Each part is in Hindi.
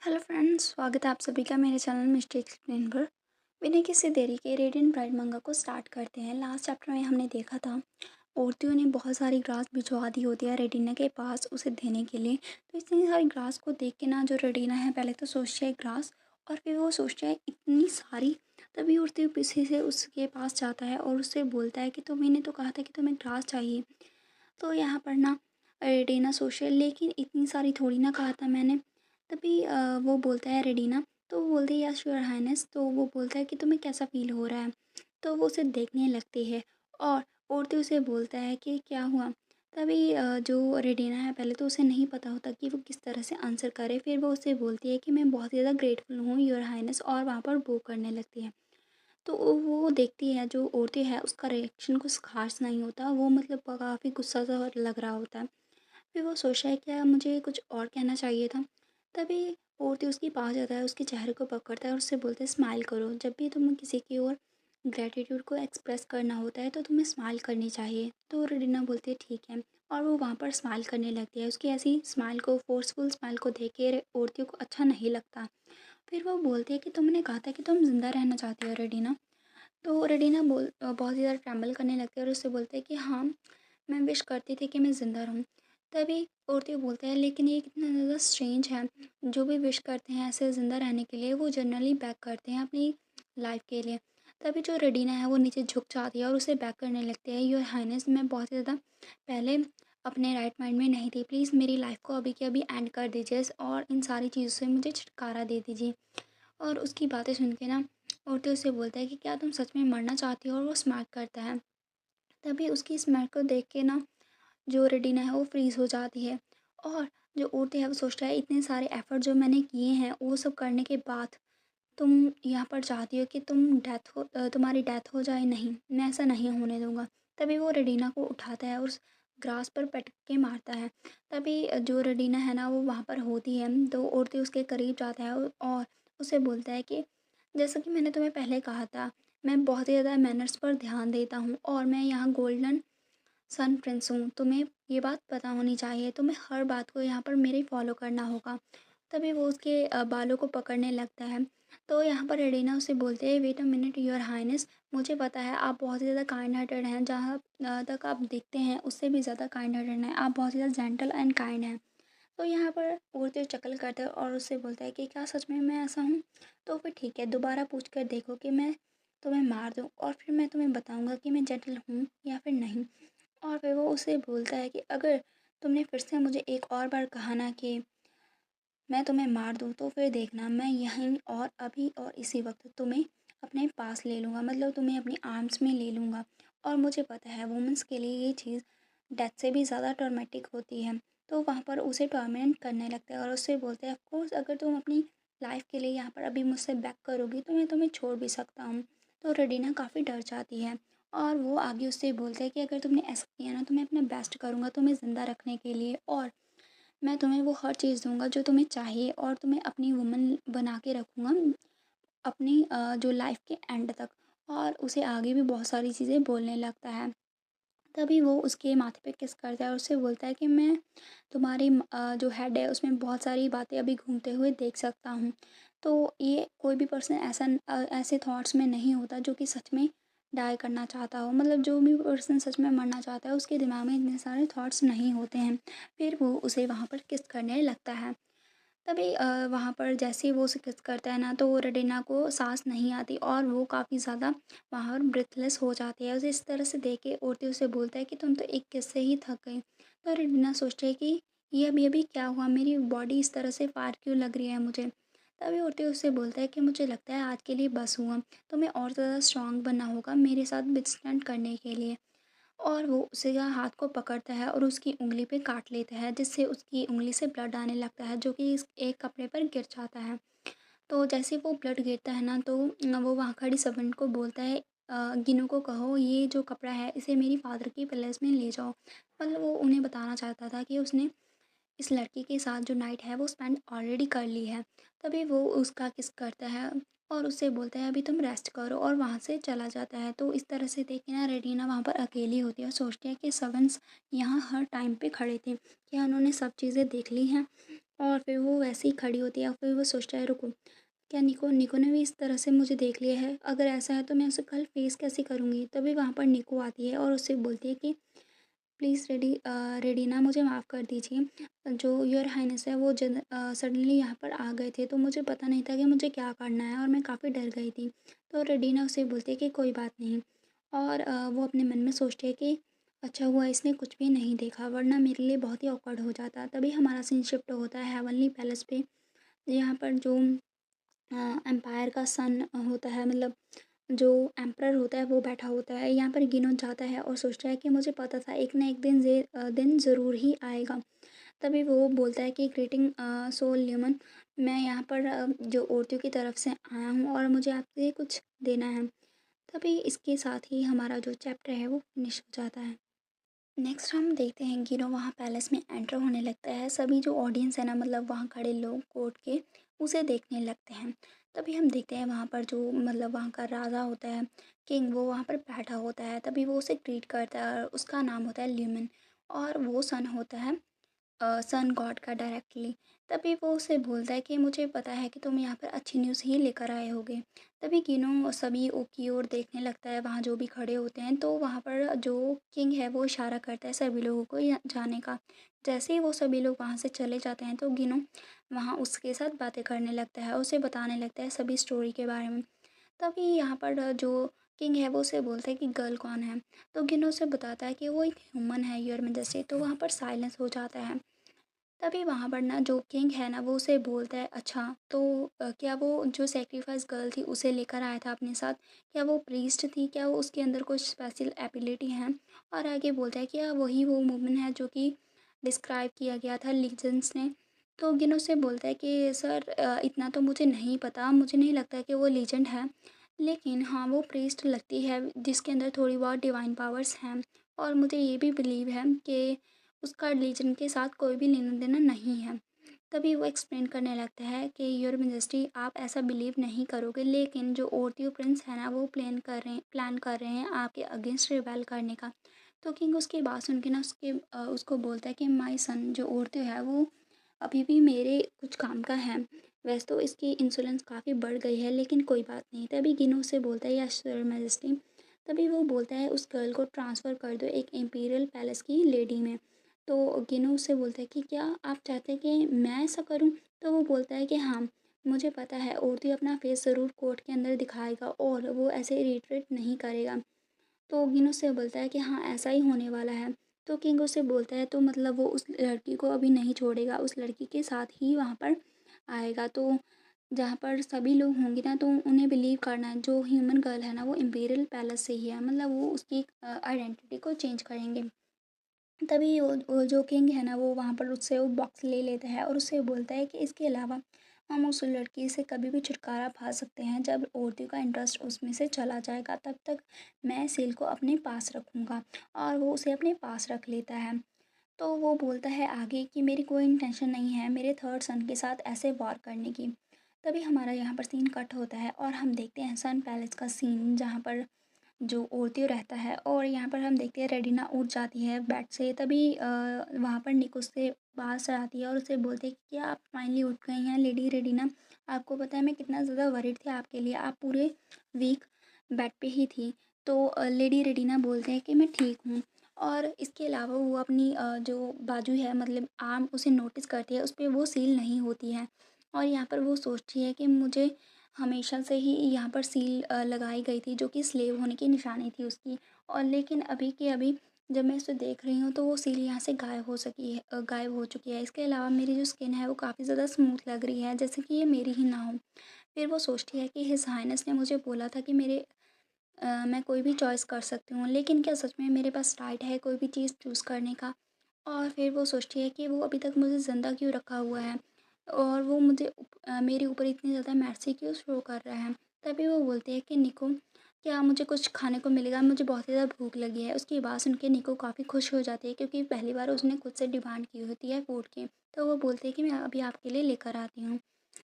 हेलो फ्रेंड्स, स्वागत है आप सभी का मेरे चैनल मिस्टेक एक्सप्लेन पर। बिना किसी देरी के रेडियंट ब्राइड मंगा को स्टार्ट करते हैं। लास्ट चैप्टर में हमने देखा था औरतियों ने बहुत सारी ग्रास भिजवा दी होती है रेडिना के पास उसे देने के लिए। तो इतनी सारी ग्रास को देख के ना जो रेडिना है पहले तो सोचती है ग्रास, और फिर वो सोचता है इतनी सारी। तभी औरती पीछे से उसके पास जाता है और उससे बोलता है कि मैंने तो कहा था कि तुम्हें ग्रास चाहिए। तो यहाँ पर ना रेडिना सोचती है लेकिन इतनी सारी थोड़ी ना कहा था मैंने। तभी वो बोलता है रेडिना, तो वो बोलती है यस योर हाइनेस। तो वो बोलता है कि तुम्हें कैसा फ़ील हो रहा है। तो वो उसे देखने लगती है और औरतें उसे बोलता है कि क्या हुआ। तभी जो रेडिना है पहले तो उसे नहीं पता होता कि वो किस तरह से आंसर करे। फिर वो उसे बोलती है कि मैं बहुत ज़्यादा ग्रेटफुल हूँ योर हाइनेस, और वहाँ पर वो करने लगती है। तो वो देखती है जो औरतें हैं उसका रिएक्शन कुछ खास नहीं होता, वो मतलब काफ़ी गुस्सा सा लग रहा होता है। फिर वो सोचता है क्या मुझे कुछ और कहना चाहिए था। तभी औरतें उसके पास जाता है, उसके चेहरे को पकड़ता है और उससे बोलते हैं स्माइल करो। जब भी तुम्हें किसी की ओर ग्रेटिट्यूड को एक्सप्रेस करना होता है तो तुम्हें स्माइल करनी चाहिए। तो रेडिना बोलती है ठीक है, और वो वहाँ पर स्माइल करने लगती है। उसकी ऐसी स्माइल को, फोर्सफुल स्माइल को देख के औरतियों को अच्छा नहीं लगता। फिर वो बोलती है कि तुमने कहा था कि तुम ज़िंदा रहना चाहती हो रेडिना। तो रेडिना बहुत ज़्यादा ट्रैम्बल करने लगती है और उससे बोलते हैं कि हाँ, मैं विश करती थी कि मैं ज़िंदा रहूँ। तभी औरतें बोलते हैं लेकिन ये कितना ज़्यादा स्ट्रेंज है, जो भी विश करते हैं ऐसे ज़िंदा रहने के लिए वो जनरली बैक करते हैं अपनी लाइफ के लिए। तभी जो रेडिना है वो नीचे झुक जाती है और उसे बैक करने लगती है, योर हाइनेस मैं बहुत ज़्यादा पहले अपने राइट माइंड में नहीं थी, प्लीज़ मेरी लाइफ को अभी के अभी एंड कर दीजिए और इन सारी चीज़ों से मुझे छुटकारा दे दीजिए। और उसकी बातें सुन के ना औरतें उससे बोलता है कि क्या तुम सच में मरना चाहती हो, और वो स्मार्ट करता है। तभी उसकी स्मार्ट को देख के ना जो रेडिना है वो फ्रीज़ हो जाती है। और जो औरतें हैं वो सोचता है इतने सारे एफ़र्ट जो मैंने किए हैं वो सब करने के बाद तुम यहाँ पर चाहती हो कि तुम्हारी डेथ हो जाए। नहीं, मैं ऐसा नहीं होने दूँगा। तभी वो रेडिना को उठाता है और उस ग्रास पर पटक के मारता है। तभी जो रेडिना है ना वो वहाँ पर होती है, तो औरतें उसके करीब जाता है और उसे बोलता है कि जैसा कि मैंने तुम्हें पहले कहा था, मैं बहुत ही ज़्यादा मैनर्स पर ध्यान देता हूँ और मैं यहाँ गोल्डन सन प्रिंस हूँ। तुम्हें ये बात पता होनी चाहिए, तुम्हें हर बात को यहाँ पर मेरे फॉलो करना होगा। तभी वो उसके बालों को पकड़ने लगता है। तो यहाँ पर एडिना उसे बोलते हैं wait a minute your highness, मुझे पता है आप बहुत ज़्यादा काइंड हार्टेड हैं, जहाँ तक आप दिखते हैं उससे भी ज़्यादा काइंड हार्टेड हैं, आप बहुत ज़्यादा जेंटल एंड काइंड हैं। तो यहाँ पर औरतें चकल करते हैं और उससे बोलता है कि क्या सच में मैं ऐसा हूँ। तो फिर ठीक है, दोबारा पूछ कर देखो कि मैं तुम्हें मार दूँ और फिर मैं तुम्हें बताऊँगा कि मैं जेंटल हूँ या फिर नहीं। और फिर वो उसे बोलता है कि अगर तुमने फिर से मुझे एक और बार कहा ना कि मैं तुम्हें मार दूँ, तो फिर देखना मैं यहीं और अभी और इसी वक्त तुम्हें अपने पास ले लूँगा, मतलब तुम्हें अपनी आर्म्स में ले लूँगा। और मुझे पता है वुमेंस के लिए ये चीज़ डेथ से भी ज़्यादा ट्रॉमेटिक होती है। तो वहाँ पर उसे टॉर्मेंट करने लगते हैं और उससे बोलते हैं ऑफ कोर्स अगर तुम अपनी लाइफ के लिए यहाँ पर अभी मुझसे बैक करोगी तो मैं तुम्हें छोड़ भी सकता हूँ। तो रेडिना काफ़ी डर जाती है और वो आगे उससे बोलते हैं कि अगर तुमने ऐसा किया ना तो मैं अपना बेस्ट करूँगा तुम्हें ज़िंदा रखने के लिए, और मैं तुम्हें वो हर चीज़ दूँगा जो तुम्हें चाहिए, और तुम्हें अपनी वुमन बना के रखूँगा अपनी जो लाइफ के एंड तक। और उसे आगे भी बहुत सारी चीज़ें बोलने लगता है। तभी वो उसके माथे पे किस करता है और उससे बोलता है कि मैं तुम्हारी जो हेड है उसमें बहुत सारी बातें अभी घूमते हुए देख सकता हूँ। तो ये कोई भी पर्सन ऐसे थॉट्स में नहीं होता जो कि सच में डाई करना चाहता हो, मतलब जो भी पर्सन सच में मरना चाहता है उसके दिमाग में इतने सारे थॉट्स नहीं होते हैं। फिर वो उसे वहाँ पर किस करने लगता है। तभी वहाँ पर जैसे ही वो उसे किस करता है ना तो रेडिना को सांस नहीं आती और वो काफ़ी ज़्यादा वहाँ पर ब्रेथलेस हो जाती है। उसे इस तरह से देख के औरतें उसे बोलता है कि तुम तो एक किस से ही थक गई। तो रेडिना सोचती है कि ये अभी क्या हुआ, मेरी बॉडी इस तरह से फार क्यों लग रही है मुझे। तभी औरतें उससे बोलता है कि मुझे लगता है आज के लिए बस हुआ, तुम्हें और ज़्यादा स्ट्रांग बनना होगा मेरे साथ विथस्टैंड करने के लिए। और वो उसे का हाथ को पकड़ता है और उसकी उँगली पे काट लेता है, जिससे उसकी उँगली से ब्लड आने लगता है जो कि इस एक कपड़े पर गिर जाता है। तो जैसे वो ब्लड गिरता है ना तो वो वहाँ खड़ी सर्वेंट को बोलता है गिनू को कहो ये जो कपड़ा है इसे मेरी फादर की पैलेस में ले जाओ। मतलब वो उन्हें बताना चाहता था कि उसने इस लड़की के साथ जो नाइट है वो स्पेंड ऑलरेडी कर ली है। तभी वो उसका किस करता है और उससे बोलता है अभी तुम रेस्ट करो, और वहाँ से चला जाता है। तो इस तरह से देखे ना रेटिना वहाँ पर अकेली होती है और सोचती है कि सर्वेंट्स यहाँ हर टाइम पे खड़े थे, क्या उन्होंने सब चीज़ें देख ली हैं। और फिर वो वैसे ही खड़ी होती है और फिर वो सोचता है रुको, क्या निको निको ने भी इस तरह से मुझे देख लिया है? अगर ऐसा है तो मैं उसे कल फेस कैसे करूँगी? तभी वहाँ पर निको आती है और उससे बोलती है कि प्लीज़ रेडिना मुझे माफ़ कर दीजिए। जो योर हाइनेस है वो सडनली यहाँ पर आ गए थे तो मुझे पता नहीं था कि मुझे क्या करना है और मैं काफ़ी डर गई थी। तो रेडिना उसे बोलती है कि कोई बात नहीं। और वो अपने मन में सोचती है कि अच्छा हुआ इसने कुछ भी नहीं देखा, वरना मेरे लिए बहुत ही ऑकवर्ड हो जाता। तभी हमारा सीन शिफ्ट होता है हेवनली पैलेस पे, यहाँ पर जो एम्पायर का सन होता है, मतलब जो एम्परर होता है वो बैठा होता है। यहाँ पर गिनो जाता है और सोचता है कि मुझे पता था एक ना एक दिन ज़रूर ही आएगा। तभी वो बोलता है कि ग्रीटिंग सोल ल्यूमन, मैं यहाँ पर जो औरतियों की तरफ से आया हूँ और मुझे आपसे कुछ देना है। तभी इसके साथ ही हमारा जो चैप्टर है वो फिनिश हो जाता है। नेक्स्ट हम देखते हैं गिनो वहाँ पैलेस में एंटर होने लगता है। सभी जो ऑडियंस है ना, मतलब वहाँ खड़े लोग कोर्ट के, उसे देखने लगते हैं। तभी हम देखते हैं वहाँ पर जो मतलब वहाँ का राजा होता है, किंग, वो वहाँ पर बैठा होता है। तभी वो उसे ग्रीट करता है और उसका नाम होता है ल्यूमन, और वो सन होता है सन गॉड का डायरेक्टली। तभी वो उसे बोलता है कि मुझे पता है कि तुम यहाँ पर अच्छी न्यूज़ ही लेकर आए होगे। तभी गिनो सभी की ओर देखने लगता है, वहाँ जो भी खड़े होते हैं। तो वहाँ पर जो किंग है वो इशारा करता है सभी लोगों को जाने का। जैसे ही वो सभी लोग वहाँ से चले जाते हैं तो गिनो वहाँ उसके साथ बातें करने लगता है, उसे बताने लगता है सभी स्टोरी के बारे में। तभी यहाँ पर जो किंग है वो उसे बोलता है कि गर्ल कौन है। तो गिनो उसे बताता है कि वो एक ह्यूमन है योर मेजेस्टी। तो वहाँ पर साइलेंस हो जाता है। तभी वहाँ पर ना जो किंग है ना वो उसे बोलता है अच्छा तो क्या वो जो सेक्रीफाइस गर्ल थी उसे लेकर आया था अपने साथ? क्या वो प्रीस्ट थी? क्या वो उसके अंदर कुछ स्पेशल एबिलिटी है? और आगे बोलता है क्या वही वो वुमन है जो कि डिस्क्राइब किया गया था लीजेंड्स ने? तो गिनो से बोलता है कि सर इतना तो मुझे नहीं पता, मुझे नहीं लगता कि वो लीजेंड है, लेकिन हाँ वो प्रीस्ट लगती है जिसके अंदर थोड़ी बहुत डिवाइन पावर्स हैं। और मुझे ये भी बिलीव है कि उसका रिलीजन के साथ कोई भी लेना-देना नहीं है। तभी वो एक्सप्लेन करने लगता है कि योर मेजेस्टी आप ऐसा बिलीव नहीं करोगे, लेकिन जो ओरतियो प्रिंस है ना वो प्लान कर रहे हैं आपके अगेंस्ट रिबेल करने का। तो किंग उसकी बात सुन के ना उसको बोलता है कि माय सन जो ओरतियो है वो अभी भी मेरे कुछ काम का है। वैसे तो इसकी इंसोलेंस काफ़ी बढ़ गई है, लेकिन कोई बात नहीं। तभी गिनो से बोलता है यस योर मैजेस्टी। तभी वो बोलता है उस गर्ल को ट्रांसफ़र कर दो एक इम्पीरियल पैलेस की लेडी में। तो गिनो उससे बोलता है कि क्या आप चाहते हैं कि मैं ऐसा करूं? तो वो बोलता है कि हाँ, मुझे पता है औरतें अपना फेस ज़रूर कोर्ट के अंदर दिखाएगा और वो ऐसे रिट्रीट नहीं करेगा। तो गिनो उससे बोलता है कि हाँ ऐसा ही होने वाला है। तो किंग उससे बोलता है तो मतलब वो उस लड़की को अभी नहीं छोड़ेगा, उस लड़की के साथ ही वहाँ पर आएगा। तो जहाँ पर सभी लोग होंगे ना तो उन्हें बिलीव करना है जो ह्यूमन गर्ल है ना वो इम्पीरियल पैलेस से ही है, मतलब वो उसकी आइडेंटिटी को चेंज करेंगे। तभी वो जो किंग है ना वो वहाँ पर उससे वो बॉक्स ले लेता है और उससे बोलता है कि इसके अलावा हम उस लड़की से कभी भी छुटकारा पा सकते हैं जब औरतों का इंटरेस्ट उसमें से चला जाएगा, तब तक मैं सील को अपने पास रखूँगा। और वो उसे अपने पास रख लेता है। तो वो बोलता है आगे कि मेरी कोई इंटेंशन नहीं है मेरे थर्ड सन के साथ ऐसे वॉर करने की। तभी हमारा यहाँ पर सीन कट होता है और हम देखते हैं सन पैलेस का सीन, जहाँ पर जो ओतियो रहता है। और यहाँ पर हम देखते हैं रेडिना उठ जाती है बेड से। तभी वहाँ पर निक उससे बाहर से आती है और उसे बोलती है कि क्या आप फाइनली उठ गई हैं लेडी रेडिना? आपको पता है मैं कितना ज़्यादा वरीड थी आपके लिए, आप पूरे वीक बेड पे ही थी। तो लेडी रेडिना बोलते हैं कि मैं ठीक हूँ। और इसके अलावा वो अपनी जो बाजू है, मतलब आर्म, उसे नोटिस करती है, उस पे वो सील नहीं होती है। और यहाँ पर वो सोचती है कि मुझे हमेशा से ही यहाँ पर सील लगाई गई थी जो कि स्लेव होने की निशानी थी उसकी। और लेकिन अभी के अभी जब मैं उसे देख रही हूँ तो वो सील यहाँ से गायब हो चुकी है। इसके अलावा मेरी जो स्किन है वो काफ़ी ज़्यादा स्मूथ लग रही है, जैसे कि ये मेरी ही ना हो। फिर वो सोचती है कि हिज़ हाइनेस ने मुझे बोला था कि मैं कोई भी चॉइस कर सकती हूँ, लेकिन क्या सच में मेरे पास राइट है कोई भी चीज़ चूज़ करने का? और फिर वो सोचती है कि वो अभी तक मुझे ज़िंदा क्यों रखा हुआ है और वो मेरे ऊपर इतनी ज़्यादा मर्सी क्यों शो कर रहा है। तभी वो बोलती है कि निको, क्या मुझे कुछ खाने को मिलेगा? मुझे बहुत ही ज़्यादा भूख लगी है। उसकी बात सुन के निको काफ़ी खुश हो जाती है क्योंकि पहली बार उसने खुद से डिमांड की होती है फूड की। तो वो बोलती है कि मैं अभी आपके लिए लेकर आती हूँ।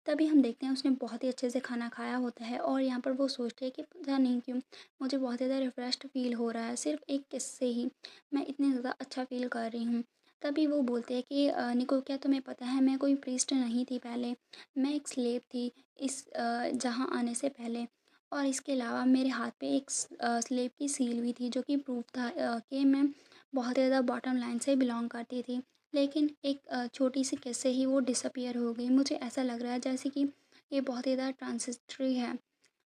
तभी हम देखते हैं उसने बहुत ही अच्छे से खाना खाया होता है और यहाँ पर वो सोचती है कि पता नहीं क्यों मुझे बहुत ज़्यादा रिफ़्रेश्ड फ़ील हो रहा है, सिर्फ़ एक किस से ही मैं इतनी ज़्यादा अच्छा फ़ील कर रही हूँ। तभी वो बोलते हैं कि निको, क्या तुम्हें पता है मैं कोई प्रीस्ट नहीं थी पहले, मैं एक स्लेव थी इस जहाँ आने से पहले। और इसके अलावा मेरे हाथ पे एक स्लेव की सील भी थी जो कि प्रूफ था कि मैं बहुत ज़्यादा बॉटम लाइन से बिलोंग करती थी। लेकिन एक छोटी सी किस्से ही वो डिसअपियर हो गई। मुझे ऐसा लग रहा है जैसे कि ये बहुत ही ज़्यादा ट्रांसिस्टरी है।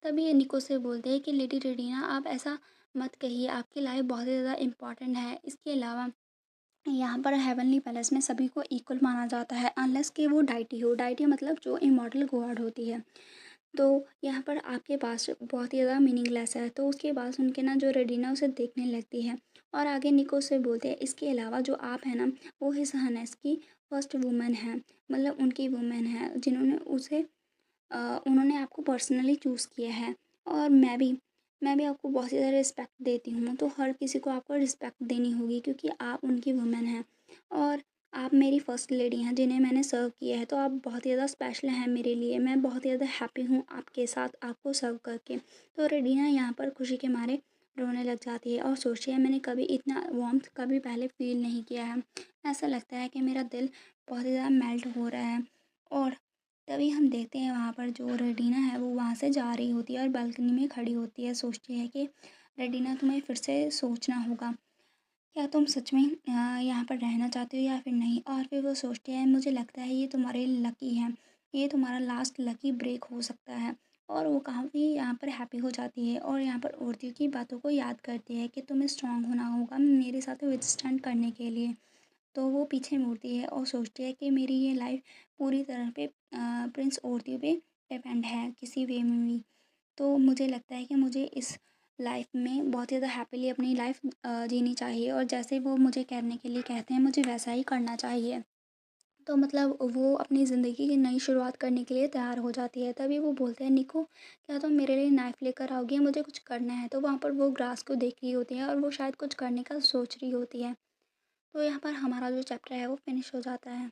तभी ये निको से बोलते हैं कि लेडी रेडिना, आप ऐसा मत कहिए, आपकी लाइफ बहुत ही ज़्यादा इम्पॉर्टेंट है। इसके अलावा यहाँ पर हेवनली पैलेस में सभी को इक्वल माना जाता है, अनलेस कि वो डाइटी हो। डाइटी मतलब जो इमॉर्टल गॉड होती है। तो यहाँ पर आपके पास बहुत ही ज़्यादा मीनिंगलेस है। तो उसके बाद उनके ना जो रेडिना उसे देखने लगती है और आगे निको से बोलते हैं, इसके अलावा जो आप है ना, वो हिज हनेस की फर्स्ट वुमेन है, मतलब उनकी वुमेन है जिन्होंने उन्होंने आपको पर्सनली चूज़ किया है। और मैं भी आपको बहुत ही ज़्यादा रिस्पेक्ट देती हूँ। तो हर किसी को आपको रिस्पेक्ट देनी होगी क्योंकि आप उनकी वुमेन हैं और आप मेरी फ़र्स्ट लेडी हैं जिन्हें मैंने सर्व किया है। तो आप बहुत ही ज़्यादा स्पेशल हैं मेरे लिए। मैं बहुत ही ज़्यादा हैप्पी हूँ आपके साथ आपको सर्व करके। तो रेडिना यहाँ पर खुशी के मारे रोने लग जाती है और सोचती है, मैंने कभी इतना वार्म्थ कभी पहले फ़ील नहीं किया है। ऐसा लगता है कि मेरा दिल बहुत ही ज़्यादा मेल्ट हो रहा है। और तभी हम देखते हैं वहाँ पर जो रेडिना है वो वहाँ से जा रही होती है और बालकनी में खड़ी होती है। सोचती है कि रेडिना, तुम्हें फिर से सोचना होगा, क्या तुम सच में यहाँ पर रहना चाहते हो या फिर नहीं। और फिर वो सोचते हैं, मुझे लगता है ये तुम्हारे लकी है, ये तुम्हारा लास्ट लकी ब्रेक हो सकता है। और वो काफ़ी यहाँ पर हैप्पी हो जाती है और यहाँ पर औरतियों की बातों को याद करती है कि तुम्हें स्ट्रांग होना होगा मेरे साथ विथस्टैंड करने के लिए। तो वो पीछे मुड़ती है और सोचती है कि मेरी ये लाइफ पूरी तरह पे प्रिंस औरतियों पे डिपेंड है किसी वे में भी। तो मुझे लगता है कि मुझे इस लाइफ में बहुत ज़्यादा हैप्पीली अपनी लाइफ जीनी चाहिए और जैसे वो मुझे करने के लिए कहते हैं मुझे वैसा ही करना चाहिए। तो मतलब वो अपनी ज़िंदगी की नई शुरुआत करने के लिए तैयार हो जाती है। तभी वो बोलते हैं, निको, क्या तुम मेरे लिए नाइफ़ लेकर आओगी, मुझे कुछ करना है। तो वहाँ पर वो ग्रास को देख रही होती है और वो शायद कुछ करने का सोच रही होती है। तो यहाँ पर हमारा जो चैप्टर है वो फिनिश हो जाता है।